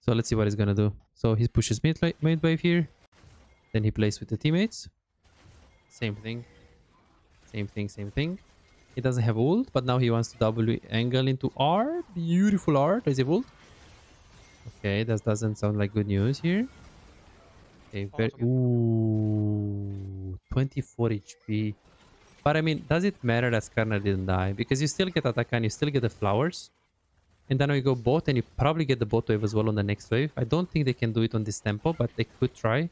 So let's see what he's gonna do. So he pushes mid wave here. Then he plays with the teammates. Same thing. Same thing, same thing. He doesn't have ult, but now he wants to W angle into R. Beautiful R. Does he have ult? Okay, that doesn't sound like good news here. Okay, ooh, 24 HP. But I mean, does it matter that Skarner didn't die? Because you still get Ataka and you still get the flowers. And then we go bot and you probably get the bot wave as well on the next wave. I don't think they can do it on this tempo, but they could try.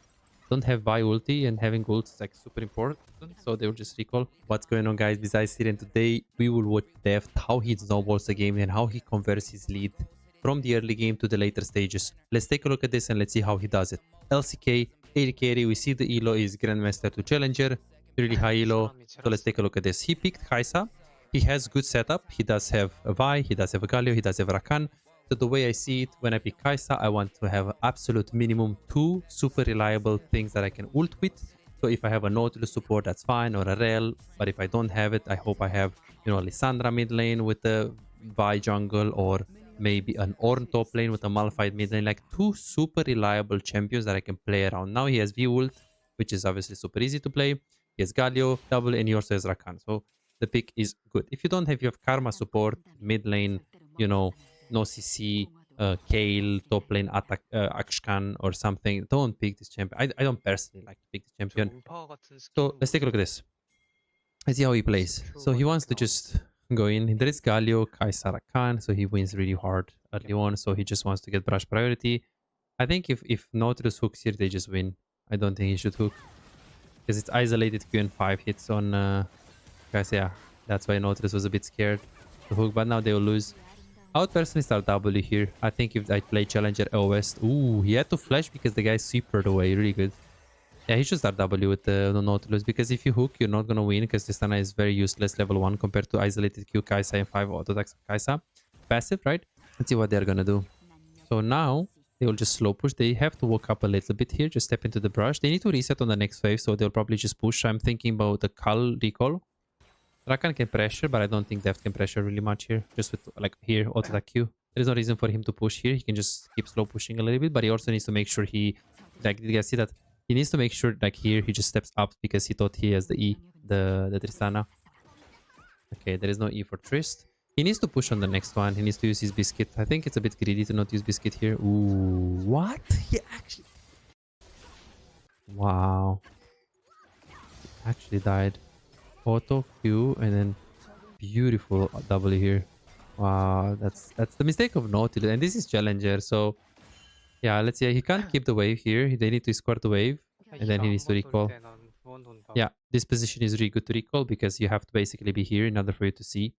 Don't have buy ulti, and having ult is like super important. So they will just recall. What's going on, guys? This is here, and today we will watch DEFT, how he snowballs the game and how he converts his lead from the early game to the later stages. Let's take a look at this and let's see how he does it. LCK, AD carry, we see the elo is Grandmaster to Challenger, really high elo. So let's take a look at this. He picked Kai'Sa. He has good setup. He does have a Vi, he does have a Galio, he does have a Rakan. So the way I see it, when I pick Kai'Sa, I want to have absolute minimum 2 super reliable things that I can ult with. So if I have a Nautilus support, that's fine, or a Rel. But if I don't have it, I hope I have, you know, Lissandra mid lane with the Vi jungle, or maybe an Ornn top lane with a Malphite mid lane. Like 2 super reliable champions that I can play around. Now he has V ult, which is obviously super easy to play. He has Galio, double, and he also has Rakan. So the pick is good. If you don't have, you have Karma support, mid lane, you know, no CC, Kale, top lane, attack, Akshkan or something. Don't pick this champion. I don't personally like to pick this champion. So let's take a look at this. Let's see how he plays. So he wants to just go in. There is Galio, Kai'Sa, Rakan. So he wins really hard early on. So he just wants to get brush priority. I think if Nautilus hooks here, they just win. I don't think he should hook. Because it's isolated Q and 5 hits on Kai'Sa. Yeah, that's why Nautilus was a bit scared to hook. But now they will lose. I would personally start W here. I think if I play Challenger OS... Ooh, he had to flash because the guy sweepered away. Really good. Yeah, he should start W with the Nautilus. Because if you hook, you're not going to win. Because Tristana is very useless level 1 compared to isolated Q, Kai'Sa, and 5 auto attacks of Kai'Sa. Passive, right? Let's see what they're going to do. So now, they will just slow push. They have to walk up a little bit here. Just step into the brush. They need to reset on the next wave. So they'll probably just push. I'm thinking about the Cull recall. Rakan can pressure, but I don't think DEFT can pressure really much here. Just with, like, here, auto attack Q. There is no reason for him to push here. He can just keep slow pushing a little bit, but he also needs to make sure he... Like, you guys see that? He needs to make sure, like, here, he just steps up because he thought he has the E, the Tristana. Okay, there is no E for Trist. He needs to push on the next one. He needs to use his Biscuit. I think it's a bit greedy to not use Biscuit here. Ooh, what? He actually... Wow. He actually died. Auto Q and then beautiful W here. Wow, that's the mistake of Nautilus, and this is Challenger. So yeah, let's see. He can't keep the wave here. They need to square the wave, and then he needs to recall. Yeah, this position is really good to recall because you have to basically be here in order for you to see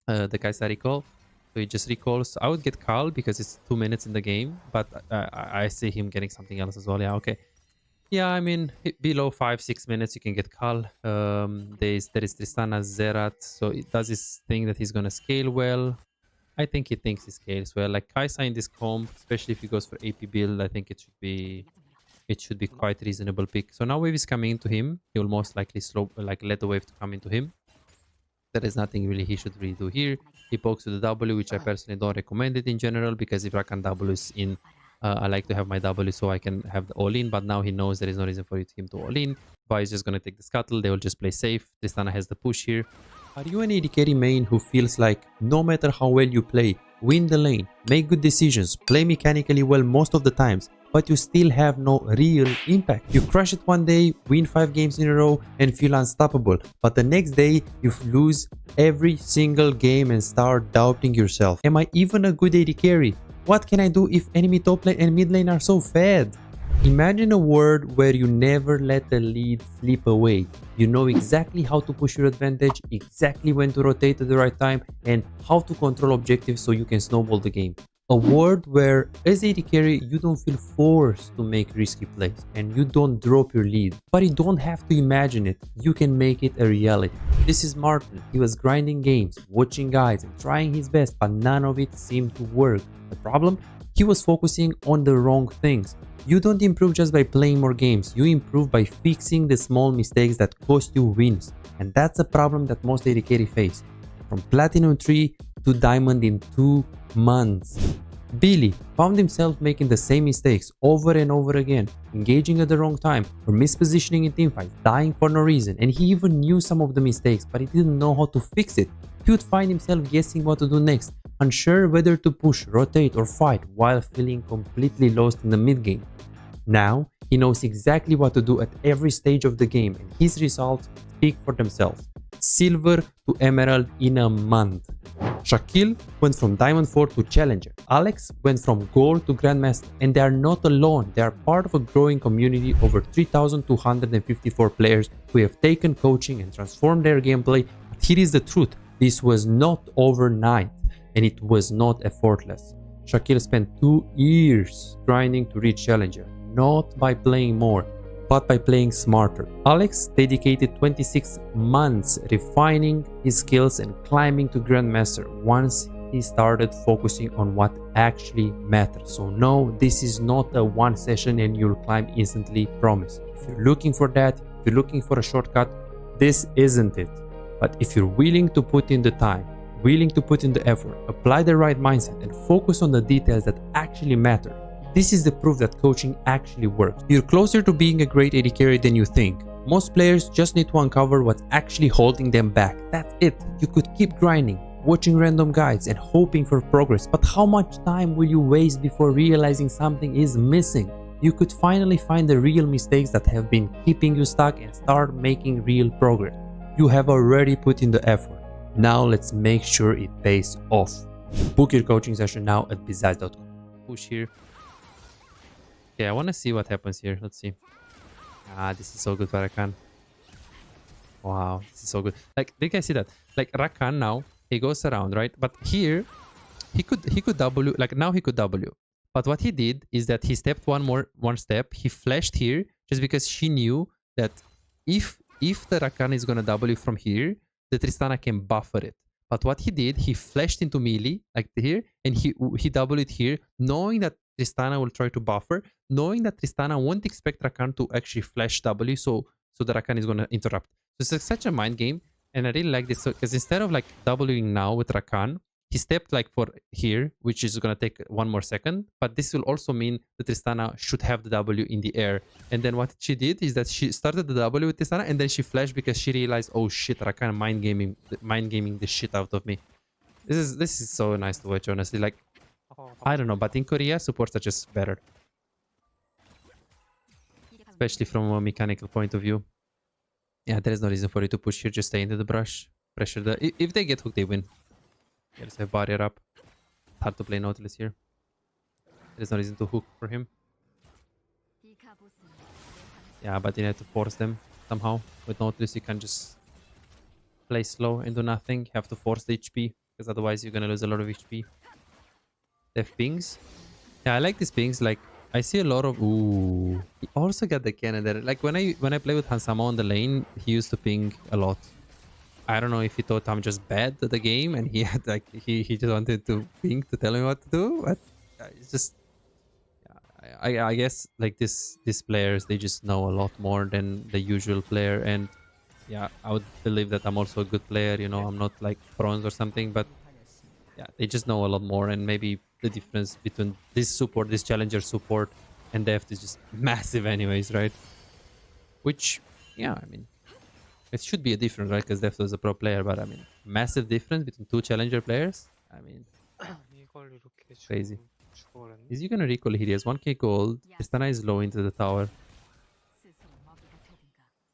the Kai'Sa recall. So he just recalls. I would get Carl because it's 2 minutes in the game, but I see him getting something else as well. Yeah, okay. Yeah, I mean, below 5-6 minutes, you can get Kal. There is Tristana, Zerat, so it does this thing that he's going to scale well. I think he thinks he scales well. Like Kai'Sa in this comp, especially if he goes for AP build, I think it should be quite reasonable pick. So now wave is coming into him. He will most likely let the wave to come into him. There is nothing really he should really do here. He pokes to the W, which I personally don't recommend it in general, because if Rakan W is in... I like to have my W so I can have the all-in, but now he knows there is no reason for him to all-in. Vi is just going to take the scuttle. They will just play safe. Tristana has the push here. Are you an AD carry main who feels like no matter how well you play, win the lane, make good decisions, play mechanically well most of the times, but you still have no real impact? You crush it one day, win 5 games in a row and feel unstoppable, but the next day you lose every single game and start doubting yourself. Am I even a good AD carry? What can I do if enemy top lane and mid lane are so fed? Imagine a world where you never let the lead slip away. You know exactly how to push your advantage, exactly when to rotate at the right time, and how to control objectives so you can snowball the game. A world where, as AD carry, you don't feel forced to make risky plays and you don't drop your lead. But you don't have to imagine it, you can make it a reality. This is Martin. He was grinding games, watching guides and trying his best, but none of it seemed to work. The problem? He was focusing on the wrong things. You don't improve just by playing more games, you improve by fixing the small mistakes that cost you wins. And that's a problem that most AD carry face. From Platinum 3 to Diamond in 2 months. Billy found himself making the same mistakes over and over again, engaging at the wrong time or mispositioning in teamfights, dying for no reason, and he even knew some of the mistakes but he didn't know how to fix it. He would find himself guessing what to do next, unsure whether to push, rotate or fight while feeling completely lost in the mid game. Now, he knows exactly what to do at every stage of the game and his results speak for themselves. Silver to Emerald in a month. Shaquille went from Diamond 4 to Challenger. Alex went from Gold to Grandmaster. And they are not alone. They are part of a growing community of over 3,254 players who have taken coaching and transformed their gameplay. But here is the truth. This was not overnight and it was not effortless. Shaquille spent 2 years grinding to reach Challenger. Not by playing more, but by playing smarter. Alex dedicated 26 months refining his skills and climbing to Grandmaster once he started focusing on what actually matters. So no, this is not a one session and you'll climb instantly, promise. If you're looking for that, if you're looking for a shortcut, this isn't it. But if you're willing to put in the time, willing to put in the effort, apply the right mindset and focus on the details that actually matter, this is the proof that coaching actually works. You're closer to being a great AD carry than you think. Most players just need to uncover what's actually holding them back. That's it. You could keep grinding, watching random guides and hoping for progress, but how much time will you waste before realizing something is missing? You could finally find the real mistakes that have been keeping you stuck and start making real progress. You have already put in the effort. Now let's make sure it pays off. Book your coaching session now at bizaz.com. Push here. Okay, I want to see what happens here. Let's see. Ah, this is so good for Rakan. Wow, this is so good. Like, did you guys see that? Like, Rakan now, he goes around, right? But here, he could W. Like, now he could W. But what he did is that he stepped one step. He flashed here just because she knew that if the Rakan is gonna W from here, the Tristana can buffer it. But what he did, he flashed into melee, like here, and he W'd here, knowing that Tristana will try to buffer, knowing that Tristana won't expect Rakan to actually flash W, so the Rakan is going to interrupt. So it's such a mind game, and I really like this, because instead of like Wing now with Rakan, he stepped like for here, which is going to take 1 more second, but this will also mean that Tristana should have the W in the air. And then what she did is that she started the W with Tristana, and then she flashed because she realized, oh shit, Rakan mind gaming the shit out of me. This is so nice to watch, honestly. Like, I don't know, but in Korea, supports are just better. Especially from a mechanical point of view. Yeah, there is no reason for you to push here. Just stay into the brush. Pressure the... If they get hooked, they win. Let's have barrier up. Hard to play Nautilus here. There's no reason to hook for him. Yeah, but you have to force them somehow. With Nautilus, you can't just play slow and do nothing. You have to force the HP, because otherwise you're gonna lose a lot of HP. DEFT pings. Yeah, I like these pings. Like, I see a lot of... Ooh. He also got the cannon there. Like, when I play with Hansama on the lane, he used to ping a lot. I don't know if he thought I'm just bad at the game and he had like he just wanted to ping to tell me what to do, but it's just... I guess like these players, they just know a lot more than the usual player, and yeah, I would believe that I'm also a good player, you know, I'm not like bronze or something, but yeah, they just know a lot more, and maybe the difference between this challenger support and DEFT is just massive anyways, right? Which, yeah, I mean, it should be a difference, right? Because DEFT was a pro player, but I mean, massive difference between 2 challenger players. I mean, crazy. Is he gonna recall here? He has 1k gold. Tristana is low into the tower.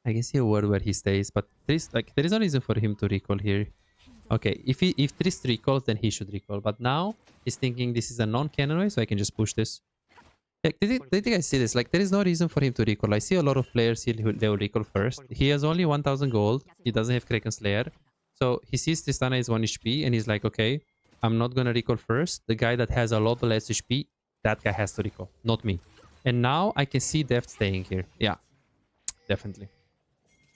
I can see a world where he stays, but there is no reason for him to recall here. Okay, if Trist recalls, then he should recall. But now he's thinking this is a non-cannon way, so I can just push this. Like, did you guys see this? Like, there is no reason for him to recall. I see a lot of players here who they will recall first. He has only 1000 gold. He doesn't have Kraken Slayer. So he sees Tristana is 1 HP and he's like, okay, I'm not gonna recall first. The guy that has a lot less HP, that guy has to recall, not me. And now I can see DEFT staying here. Yeah, definitely.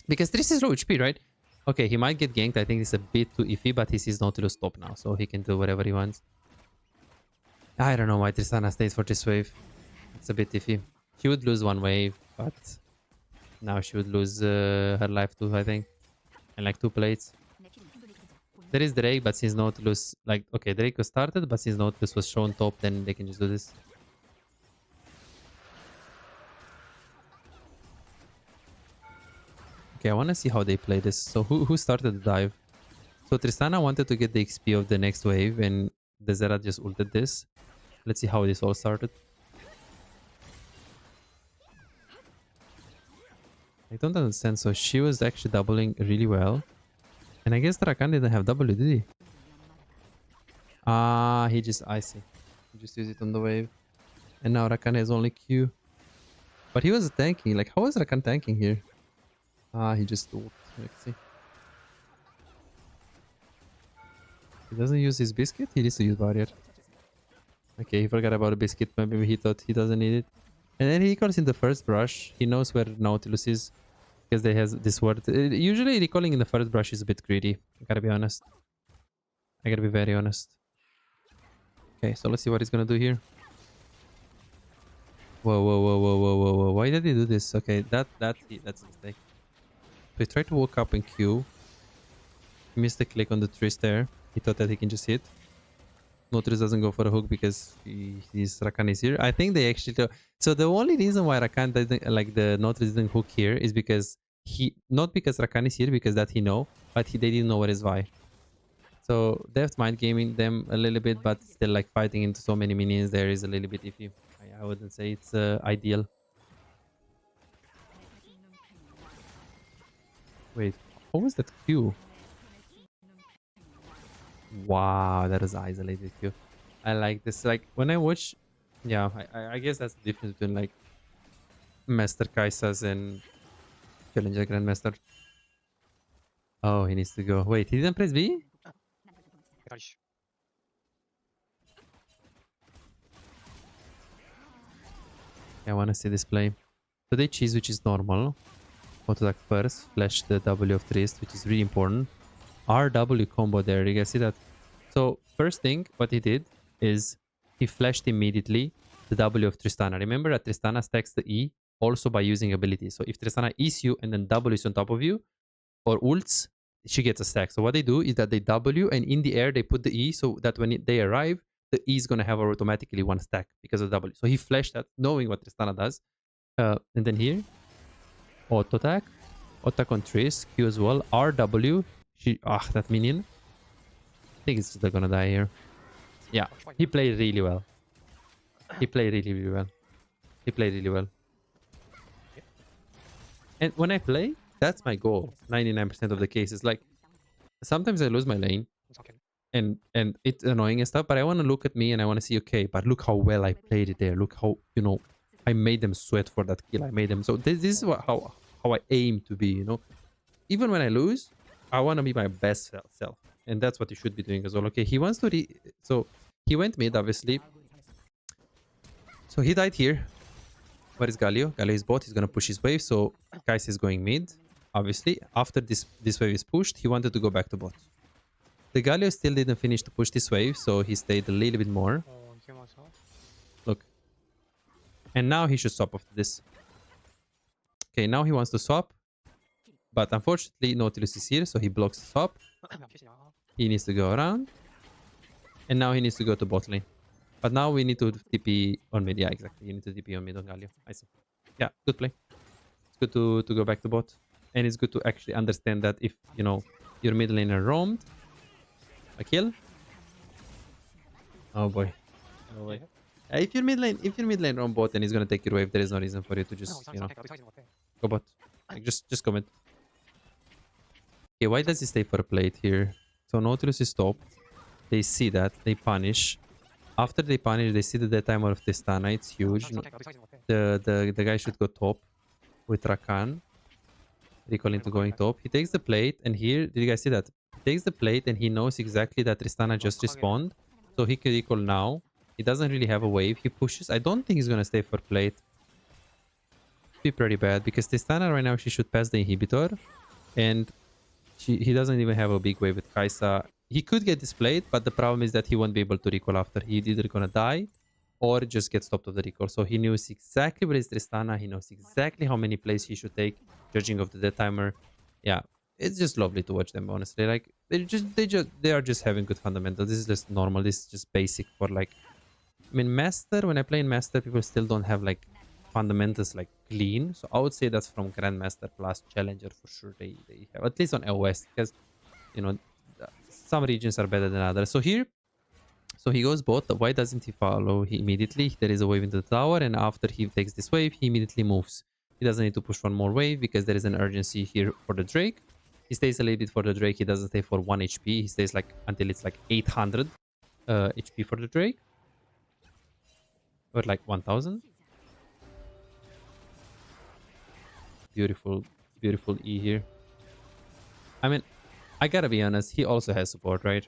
Because Trist is low HP, right? Okay, he might get ganked. I think it's a bit too iffy, but he sees Nautilus top now, so he can do whatever he wants. I don't know why Tristana stays for this wave. It's a bit iffy. She would lose 1 wave, but now she would lose her life too, I think. And like 2 plates. There is Drake, but since Nautilus, like, okay, Drake was started, but since Nautilus was shown top, then they can just do this. Okay, I want to see how they play this. So who started the dive? So Tristana wanted to get the XP of the next wave, and the Zera just ulted this. Let's see how this all started. I don't understand. So she was actually doubling really well. And I guess Rakan didn't have W, did he? Ah, he just... I see. He just used it on the wave. And now Rakan has only Q. But he was tanking. Like, how was Rakan tanking here? Ah, he just ulted. Let's see. He doesn't use his biscuit? He needs to use barrier. Okay, he forgot about the biscuit. Maybe he thought he doesn't need it. And then he calls in the first brush. He knows where Nautilus is. Because they has this word. Usually recalling in the first brush is a bit greedy. I gotta be honest. I gotta be very honest. Okay, so let's see what he's gonna do here. Whoa, whoa, whoa, whoa, whoa, whoa, whoa. Why did he do this? Okay, that's a mistake. So he tried to walk up in Q. He missed the click on the twist there. He thought that he can just hit. Nautilus doesn't go for a hook because Rakan is here. I think they actually... So the only reason why Rakan doesn't... Like the Nautilus didn't hook here is because he... Not because Rakan is here, because that he know. But they didn't know where is Vi. So DEFT mind gaming them a little bit, but still like fighting into so many minions there is a little bit iffy. I wouldn't say it's ideal. Wait, what was that Q? Wow, that is isolated Q. I like this. Like when I watch, yeah, I guess that's the difference between like Master Kaisas and Challenger Grandmaster. Oh, he needs to go. Wait, he didn't press B? I want to see this play. So they cheese, which is normal. Auto attack first, flash the W of Trist, which is really important. RW combo there, you guys see that? So first thing, what he did is he flashed immediately the W of Tristana. Remember that Tristana stacks the E also by using abilities. So if Tristana E's you and then W is on top of you, or ults, she gets a stack. So what they do is that they W and in the air they put the E so that when they arrive, the E is going to have automatically one stack because of W. So he flashed that knowing what Tristana does. And then here, auto attack on Triss, Q as well, RW. That minion. I think it's just gonna die here. Yeah, he played really well. He played really, really well. He played really well. And when I play, that's my goal. 99% of the cases. Like, sometimes I lose my lane. And it's annoying and stuff, but I want to look at me and I want to see, okay, but look how well I played it there. Look how, you know, I made them sweat for that kill. I made them. So this is how I aim to be, you know. Even when I lose, I want to be my best self. And that's what you should be doing as well. Okay, he wants to... So he went mid, obviously. So he died here. Where is Galio? Galio is bot. He's going to push his wave. So Kais is going mid. Obviously, after this wave is pushed, he wanted to go back to bot. The Galio still didn't finish to push this wave, so he stayed a little bit more. Look. And now he should swap after this. Okay, now he wants to swap. But unfortunately, Nautilus is here, so he blocks the swap. He needs to go around. And now he needs to go to bot lane. But now we need to TP on mid. Yeah, exactly. You need to TP on mid on Galio. I see. Yeah, good play. It's good to go back to bot. And it's good to actually understand that if, you know, your mid laner roamed, a kill. Oh boy. Oh boy. If your mid lane roam bot and he's gonna take your wave, there is no reason for you to just, you know, go bot. Like, just comment. Okay, why does he stay for a plate here? So Nautilus is top. They see that. They punish. After they punish, they see the death timer of Tristana. It's huge. The guy should go top with Rakan. Recalling to going top. He takes the plate, and here, did you guys see that? He takes the plate, and he knows exactly that Tristana just respawned. So he can recall now. He doesn't really have a wave. He pushes. I don't think he's gonna stay for plate. Be pretty bad because Tristana right now, she should pass the inhibitor, and he doesn't even have a big wave with Kaisa. He could get displayed, but the problem is that he won't be able to recall after. He's either gonna die or just get stopped of the recall. So he knows exactly where is Tristana. He knows exactly how many plays he should take, judging of the death timer. Yeah, it's just lovely to watch them, honestly. Like they are just having good fundamentals. This is just normal. This is just basic for like, I mean, master. When I play in master, people still don't have like fundamentals like clean. So I would say that's from grandmaster plus challenger for sure. They have, at least on LOS, because you know some regions are better than others. So here, so he goes bot. Why doesn't he follow he immediately? There is a wave into the tower, and after he takes this wave, he immediately moves. He doesn't need to push one more wave because there is an urgency here for the Drake. He stays a little bit for the Drake. He doesn't stay for 1 HP. He stays like until it's like 800 HP for the Drake. Or like 1000. Beautiful, beautiful E here. I mean, I gotta be honest, he also has support, right?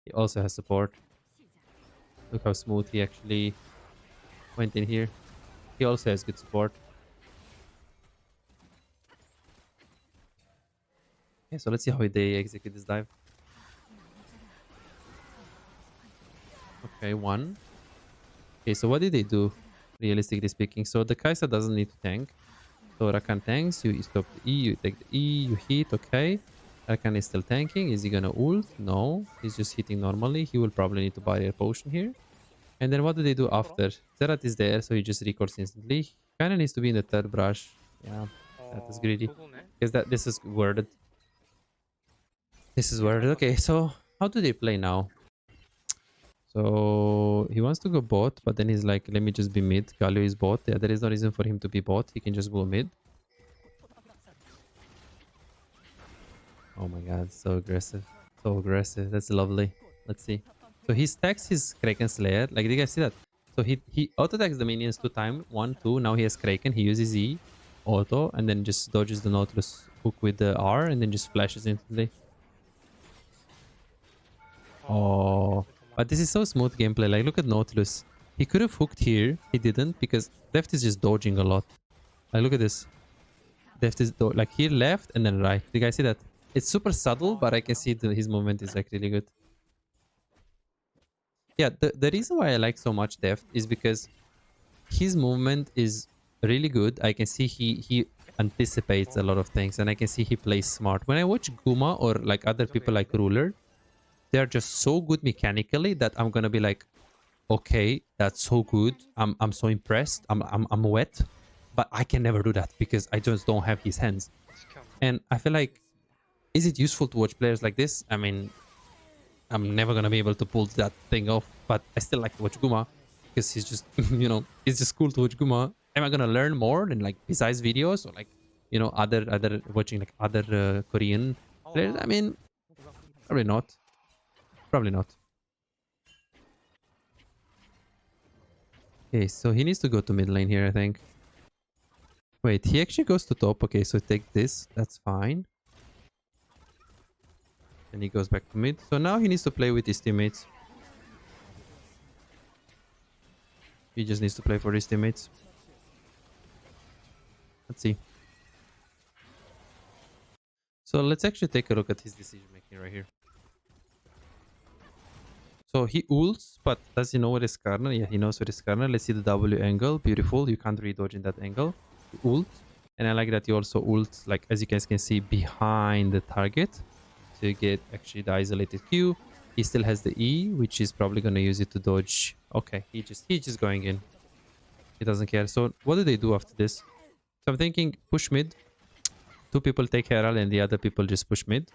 He also has support. Look how smooth he actually went in here. He also has good support. Okay, so let's see how they execute this dive. Okay, one. Okay, so what did they do, realistically speaking? So the Kai'Sa doesn't need to tank. So Rakan tanks, you stop the E, you take the E, you hit, okay. Rakan is still tanking. Is he gonna ult? No, he's just hitting normally. He will probably need to barrier potion here. And then what do they do after? Zerat is there, so he just records instantly. He kinda needs to be in the third brush. Yeah, that is greedy. Because this is worded. This is worded. Okay, so how do they play now? So he wants to go bot, but then he's like, let me just be mid. Galio is bot. Yeah, there is no reason for him to be bot. He can just go mid. Oh my god, so aggressive. So aggressive. That's lovely. Let's see. So he stacks his Kraken Slayer. Like, did you guys see that? So he auto-attacks the minions 2 times. 1, 2. Now he has Kraken. He uses E, auto, and then just dodges the Nautilus hook with the R, and then just flashes instantly. Oh, but this is so smooth gameplay. Like, look at Nautilus. He could have hooked here. He didn't because DEFT is just dodging a lot. Like, look at this. DEFT is like here left and then right. Do you guys see that? It's super subtle, but I can see his movement is like really good. Yeah, the reason why I like so much DEFT is because his movement is really good. I can see he anticipates a lot of things, and I can see he plays smart. When I watch Guma or like other people like Ruler, they're just so good mechanically that I'm gonna be like, okay, that's so good. I'm so impressed. I'm wet, but I can never do that because I just don't have his hands. And I feel like, is it useful to watch players like this? I mean, I'm never gonna be able to pull that thing off, but I still like to watch Guma because he's just, you know, it's just cool to watch Guma. Am I gonna learn more than like besides videos or like, you know, other watching like other Korean players? I mean, probably not. Probably not. Okay, so he needs to go to mid lane here, I think. Wait, he actually goes to top. Okay, so take this. That's fine. And he goes back to mid. So now he needs to play with his teammates. He just needs to play for his teammates. Let's see. So let's actually take a look at his decision making right here. So he ults, but does he know where is Karna? Yeah, he knows where is Karna. Let's see the W angle. Beautiful. You can't really dodge in that angle. He ult. And I like that he also ults, like, as you guys can see, behind the target. So you get actually the isolated Q. He still has the E, which is probably going to use it to dodge. Okay, he's just going in. He doesn't care. So what do they do after this? So I'm thinking push mid. 2 people take Herald and the other people just push mid.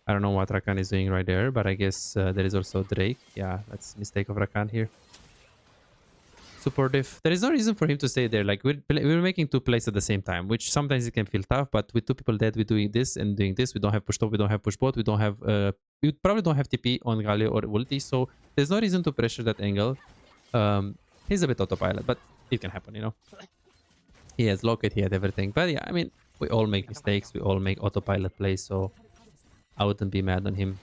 I don't know what Rakan is doing right there, but I guess there is also Drake. Yeah, that's a mistake of Rakan here. Supportive. There is no reason for him to stay there. Like, we're making 2 plays at the same time, which sometimes it can feel tough, but with 2 people dead, we're doing this and doing this. We don't have push top, we don't have push bot, we don't have... we probably don't have TP on Galio or ulti, so there's no reason to pressure that angle. He's a bit autopilot, but it can happen, you know. He has locket, he had everything. But yeah, I mean, we all make mistakes, we all make autopilot plays, so I wouldn't be mad on him.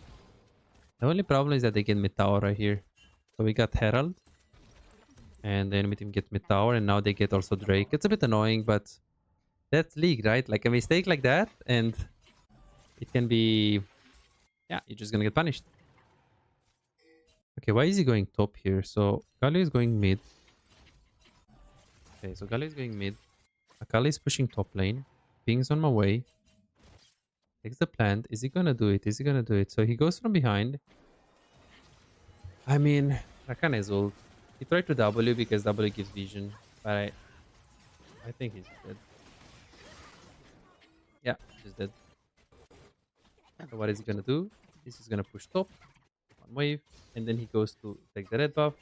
The only problem is that they get mid tower right here. So we got Herald. And the enemy team get mid tower, and now they get also Drake. It's a bit annoying, but that's League, right? Like a mistake like that, and it can be... Yeah, you're just gonna get punished. Okay, why is he going top here? So Galio is going mid. Okay, so Galio is going mid. Akali is pushing top lane. Ping's on my way. Takes the plant. Is he gonna do it? Is he gonna do it? So he goes from behind. I mean, Rakan is ult. He tried to W because W gives vision, but I think he's dead. Yeah, he's dead. So what is he gonna do? This is gonna push top, one wave, and then he goes to take the red buff,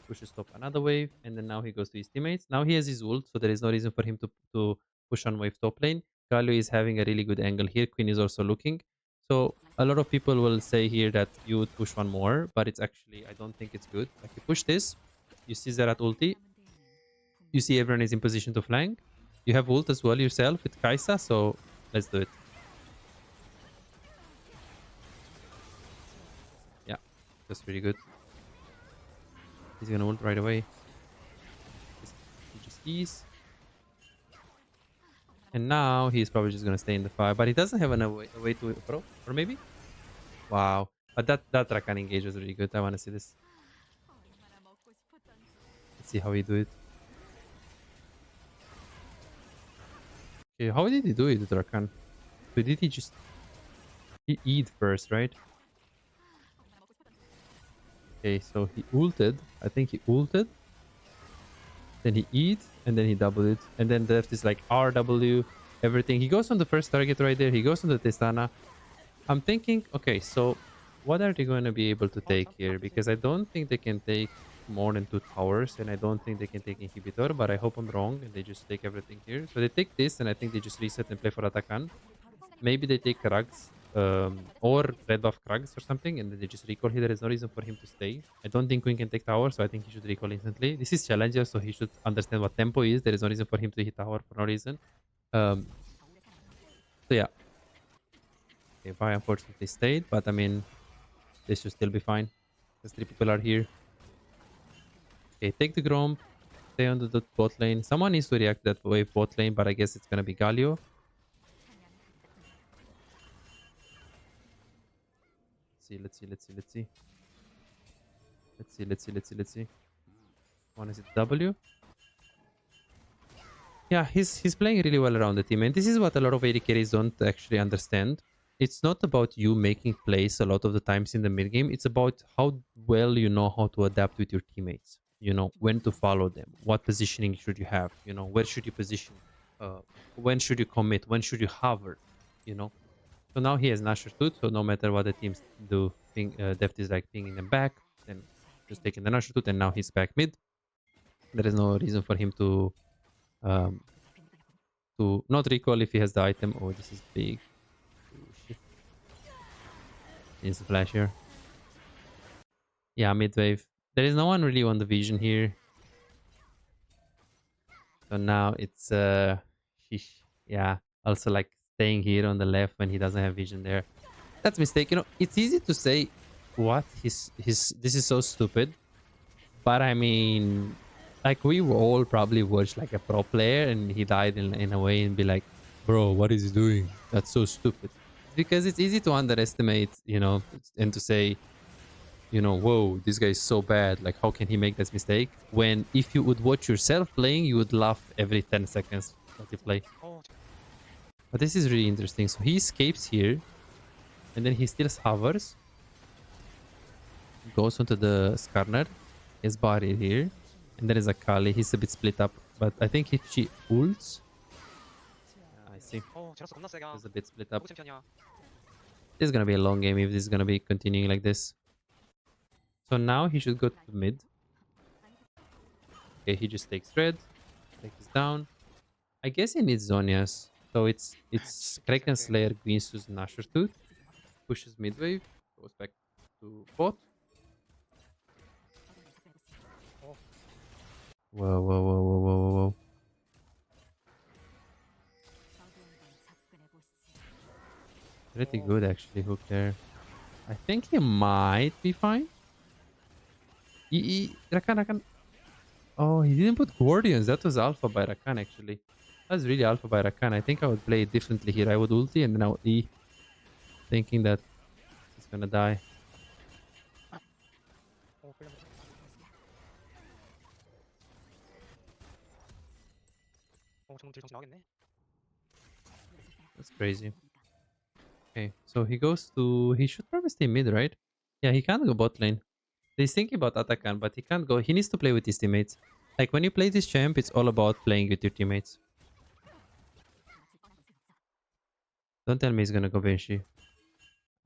pushes top another wave, and then now he goes to his teammates. Now he has his ult, so there is no reason for him to push on wave top lane. Galio is having a really good angle here. Queen is also looking. So a lot of people will say here that you would push one more, but it's actually, I don't think it's good. Like you push this, you see Zerat ulti, you see everyone is in position to flank. You have ult as well yourself with Kaisa, so let's do it. Yeah, that's really good. He's gonna ult right away. He just ease. And now he's probably just gonna stay in the fire, but he doesn't have a way to pro, or maybe? Wow. But that Rakan engage was really good. I wanna see this. Let's see how he do it. Okay, how did he do it with Rakan? So did he just eat first, right? Okay, so he ulted. I think he ulted. Then he eat, and then he doubled it. And then the left is like RW, everything. He goes on the first target right there. He goes on the Testana. I'm thinking, okay, so what are they going to be able to take here? Because I don't think they can take more than 2 towers, and I don't think they can take inhibitor, but I hope I'm wrong, and they just take everything here. So they take this, and I think they just reset and play for Atakan. Maybe they take Krugs, or red buff Krugs or something, and then they just recall here. There is no reason for him to stay. I don't think Queen can take tower, so I think he should recall instantly. This is Challenger, so he should understand what tempo is. There is no reason for him to hit tower for no reason. So yeah. Okay, Vi unfortunately stayed, but I mean, this should still be fine. Because 3 people are here. Okay, take the Gromp. Stay on the bot lane. Someone needs to react that wave bot lane, but I guess it's gonna be Galio. Let's see. One is it W? Yeah, he's playing really well around the team, and this is what a lot of AD carries don't actually understand. It's not about you making plays a lot of the times in the mid game. It's about how well you know how to adapt with your teammates. You know when to follow them, what positioning should you have. You know where should you position, when should you commit, when should you hover. You know. So now he has Nashor Tooth, so no matter what the teams do, DEFT is like pinging them back, then just taking the Nashor Tooth, and now he's back mid. There is no reason for him um, to not recall if he has the item. Oh, this is big. Oh, shit. Needs a flash here. Yeah, mid wave. There is no one really on the vision here. So now it's yeah. Also like staying here on the left when he doesn't have vision there. That's a mistake. You know, it's easy to say what this is so stupid. But I mean, like we all probably watched like a pro player and he died in a way and be like, bro, what is he doing? That's so stupid. Because it's easy to underestimate, you know, and to say, you know, whoa, this guy is so bad. Like, how can he make this mistake? When if you would watch yourself playing, you would laugh every 10 seconds that you play. But this is really interesting. So he escapes here, and then he still hovers, goes onto the Skarner, is buried here, and there is a Kali. He's a bit split up, but I think if she ults, I see. He's a bit split up. This is gonna be a long game if this is gonna be continuing like this. So now he should go to mid. Okay, he just takes red, takes down. I guess he needs Zonias. So it's Kraken Slayer, Greensus, Nashor Tooth. Pushes mid wave, goes back to bot. Whoa. Pretty good actually, Hook there. I think he might be fine. Rakan. Oh, he didn't put Guardians. That was alpha by Rakan actually. That's really alpha by Rakan. I think I would play it differently here. I would ulti and then I would E. Thinking that he's gonna die. That's crazy. Okay, so he goes to... He should probably stay mid, right? Yeah, he can't go bot lane. He's thinking about Atakan, but he can't go. He needs to play with his teammates. Like, when you play this champ, it's all about playing with your teammates. Don't tell me he's gonna go Banshee.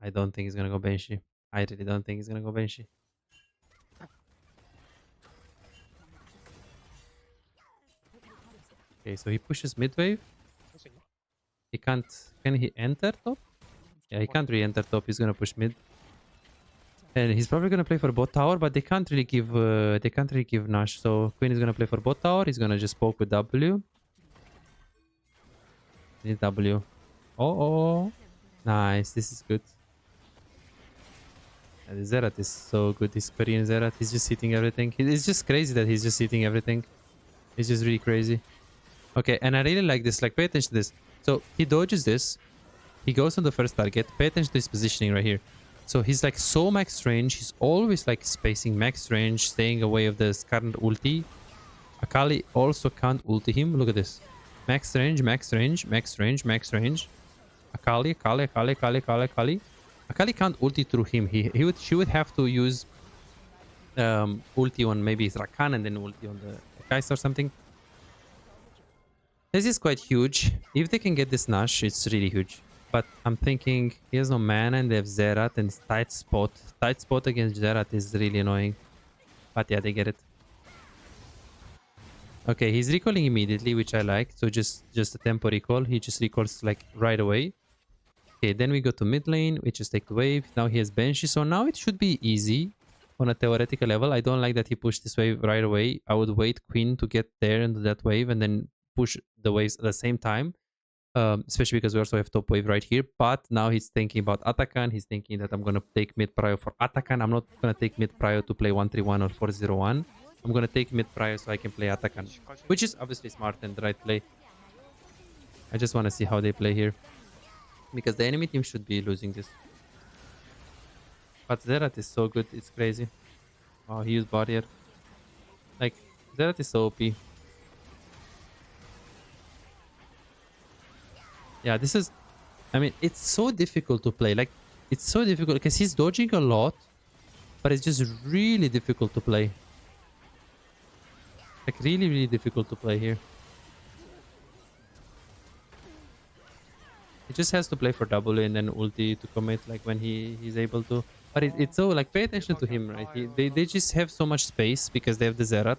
I don't think he's gonna go Banshee. I really don't think he's gonna go Banshee. Okay, so he pushes mid wave. He can't... Can he enter top? Yeah, he can't re-enter top. He's gonna push mid. And he's probably gonna play for bot tower, but they can't really give Nash. So Queen is gonna play for bot tower. He's gonna just poke with W. Need W. Oh, nice. This is good. And the Zerat is so good. This Korean Zerat, he's just hitting everything. It's just crazy that he's just hitting everything. It's just really crazy. Okay, and I really like this. Like, pay attention to this. So he dodges this. He goes on the first target. Pay attention to his positioning right here. So he's like so max range. He's always like spacing max range, staying away of the current ulti. Akali also can't ulti him. Look at this. Max range, max range, max range, max range. Akali can't ulti through him. She would have to use ulti on maybe Rakan and then ulti on the Kai'Sa or something. This is quite huge. If they can get this Nash, it's really huge. But I'm thinking he has no mana and they have Zerat and it's tight spot. Tight spot against Zerat is really annoying. But yeah, they get it. Okay, he's recalling immediately, which I like. So just a tempo recall. He just recalls like right away. Okay, then we go to mid lane. We just take the wave. Now he has Banshee. So now it should be easy on a theoretical level. I don't like that he pushed this wave right away. I would wait Queen to get there into that wave and then push the waves at the same time. Especially because we also have top wave right here. But now he's thinking about Atakan. He's thinking that I'm going to take mid prio for Atakan. I'm not going to take mid prio to play 131 or 401. I'm going to take mid prio so I can play Atakan. Which is obviously smart and the right play. I just want to see how they play here. Because the enemy team should be losing this. But Zerat is so good. It's crazy. Oh, he used barrier. Like, Zerat is so OP. Yeah, this is... I mean, it's so difficult to play. Like, it's so difficult because he's dodging a lot. But it's just really difficult to play. Like, really, really difficult to play here. He just has to play for W and then ulti to commit, like, when he's able to. But it's so, like, pay attention to him, right? They just have so much space because they have the Zerat.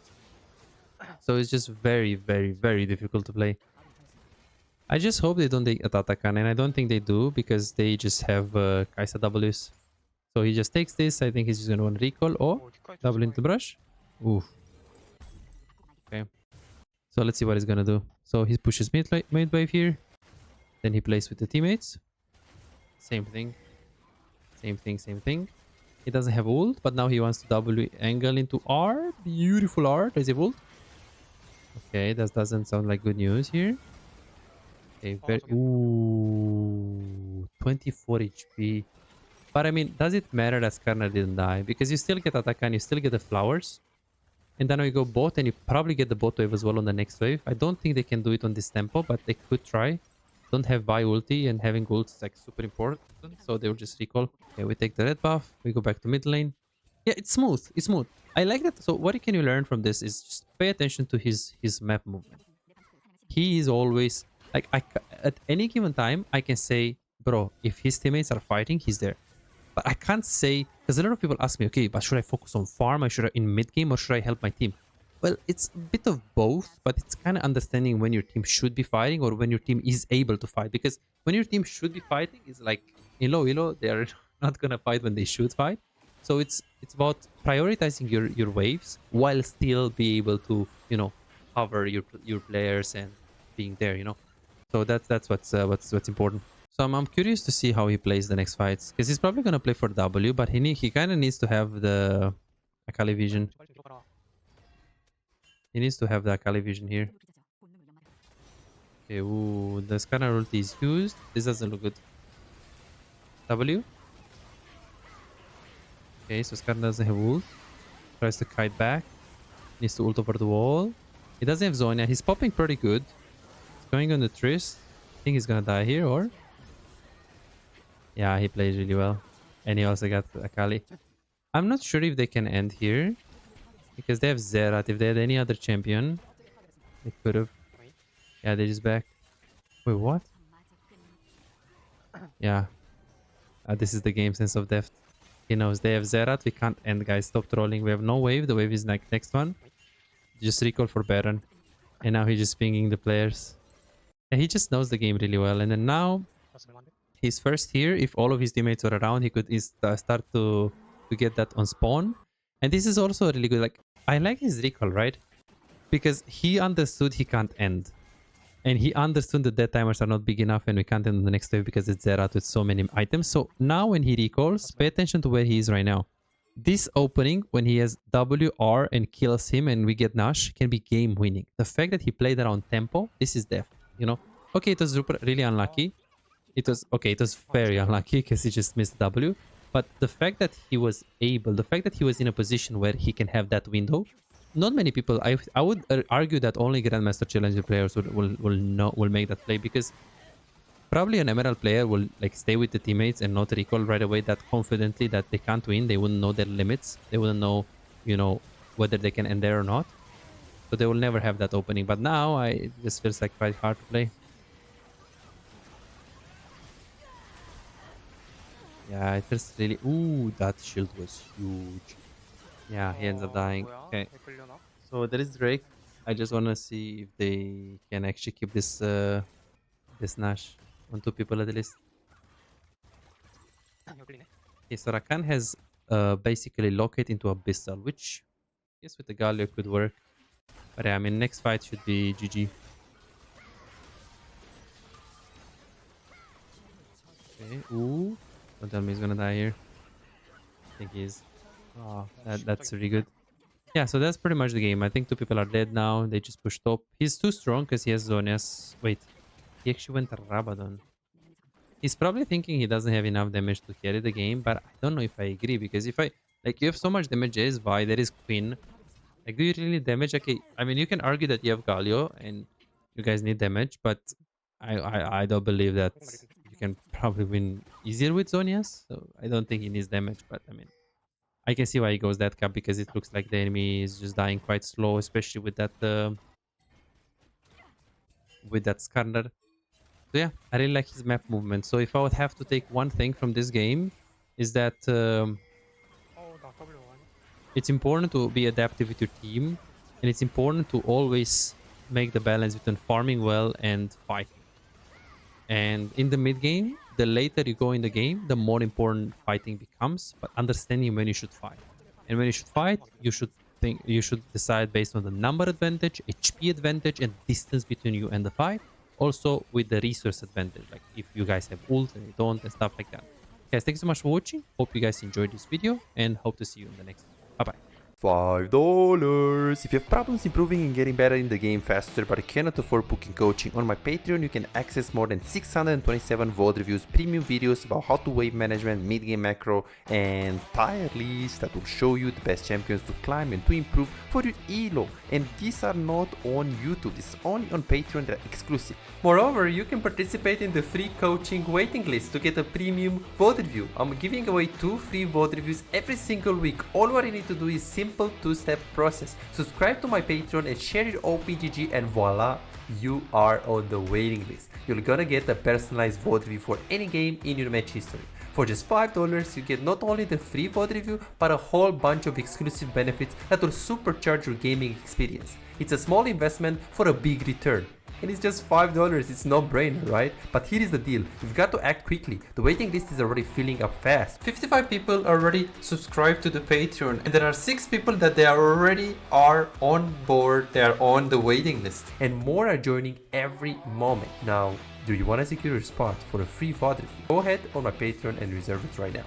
So it's just very, very, very difficult to play. I just hope they don't take Atakan, and I don't think they do because they just have Kai'Sa Ws. So he just takes this. I think he's just going to want recall or double into brush. Oof. Okay. So let's see what he's going to do. So he pushes mid wave here. Then he plays with the teammates. Same thing. Same thing, same thing. He doesn't have ult, but now he wants to W angle into R. Beautiful R. Does he have ult? Okay, that doesn't sound like good news here. Okay, ooh, 24 HP. But I mean, does it matter that Skarner didn't die? Because you still get Atakan, you still get the flowers. And then we go bot and you probably get the bot wave as well on the next wave. I don't think they can do it on this tempo, but they could try. Don't have buy ulti, and having ult is like super important. So they will just recall. Okay, we take the red buff. We go back to mid lane. Yeah, it's smooth. It's smooth. I like that. So what can you learn from this is just pay attention to his map movement. He is always... Like, at any given time, I can say, bro, if his teammates are fighting, he's there. But I can't say... Because a lot of people ask me, okay, but should I focus on farm? Or should I in mid-game? Or should I help my team? Well, it's a bit of both, but it's kind of understanding when your team should be fighting or when your team is able to fight. Because when your team should be fighting, it's like, in low elo, they are not going to fight when they should fight. So it's about prioritizing your waves while still be able to, you know, cover your players and being there, you know. So that's what's important. So I'm curious to see how he plays the next fights, because he's probably gonna play for W, but he kind of needs to have the Akali vision. He needs to have the Akali vision here. Okay, ooh, the Skarner ulti is used. This doesn't look good. W. Okay, so Skarner doesn't have ult. Tries to kite back. Needs to ult over the wall. He doesn't have Zonya. He's popping pretty good. He's going on the Trist. I think he's gonna die here, or... Yeah, he plays really well. And he also got Akali. I'm not sure if they can end here. Because they have Zerat. If they had any other champion, they could have. Yeah, they're just back. Wait, what? Yeah. This is the game sense of DEFT. He knows they have Zerat. We can't end, guys. Stop trolling. We have no wave. The wave is like next one. Just recall for Baron. And now he's just pinging the players. And he just knows the game really well. And then now, he's first here. If all of his teammates are around, he could start to get that on spawn. And this is also really good. Like, I like his recall, right? Because he understood he can't end. And he understood that death timers are not big enough and we can't end on the next wave because it's Zerat with so many items. So now when he recalls, pay attention to where he is right now. This opening, when he has WR and kills him and we get Nash, can be game winning. The fact that he played around tempo, this is DEFT, you know? Okay, it was really unlucky. It was very unlucky because he just missed W. But the fact that he was able, the fact that he was in a position where he can have that window, not many people, I would argue that only Grandmaster Challenger players will make that play, because probably an Emerald player will like stay with the teammates and not recall right away that confidently that they can't win. They wouldn't know their limits. They wouldn't know, you know, whether they can end there or not. So they will never have that opening. But now it just feels like quite hard to play. Yeah, it feels really... Ooh, that shield was huge. Yeah, he ends up dying. Okay. So there is Drake. I just want to see if they can actually keep this this Nash on 2 people at least. Okay, so Rakan has basically locate into Abyssal, which I guess with the Galio could work. But yeah, I mean, next fight should be GG. Okay, ooh. Don't tell me he's gonna die here. I think he is. Oh, that's really good. Yeah, so that's pretty much the game. I think 2 people are dead now. They just pushed top. He's too strong because he has Zonia's... Wait, he actually went Rabadon. He's probably thinking he doesn't have enough damage to carry the game, but I don't know if I agree, because if I... Like, you have so much damage, there is Vi, there is Queen. Like, do you really need damage? Okay, I mean, you can argue that you have Galio and you guys need damage, but I don't believe that you can probably win easier with Zonias. So I don't think he needs damage, but I mean... I can see why he goes that cap, because it looks like the enemy is just dying quite slow, especially with that Skarner. So yeah, I really like his map movement. So if I would have to take one thing from this game, is that it's important to be adaptive with your team, and it's important to always make the balance between farming well and fighting. And in the mid game, the later you go in the game, the more important fighting becomes, but understanding when you should fight. And when you should fight, you should decide based on the number advantage, HP advantage, and distance between you and the fight. Also with the resource advantage, like if you guys have ult and you don't, and stuff like that. Guys, thanks so much for watching. Hope you guys enjoyed this video, and hope to see you in the next one. Bye bye. $5. If you have problems improving and getting better in the game faster but you cannot afford booking coaching, on my Patreon you can access more than 627 VOD reviews, premium videos about how to wave management, mid-game macro, and tier lists that will show you the best champions to climb and to improve for your elo. And these are not on YouTube, this is only on Patreon, they're exclusive. Moreover, you can participate in the free coaching waiting list to get a premium VOD review. I'm giving away 2 free VOD reviews every single week. All what you need to do is simple 2-step process. Subscribe to my Patreon and share your OPGG, and voila, you are on the waiting list. You're gonna get a personalized VOD review for any game in your match history. For just $5, you get not only the free VOD review, but a whole bunch of exclusive benefits that will supercharge your gaming experience. It's a small investment for a big return. And it's just $5, it's no brainer, right? But here is the deal, you've got to act quickly. The waiting list is already filling up fast. 55 people already subscribed to the Patreon, and there are 6 people that they already are on board, they are on the waiting list. And more are joining every moment. Now, do you want to secure your spot for a free VOD review? Go ahead on my Patreon and reserve it right now.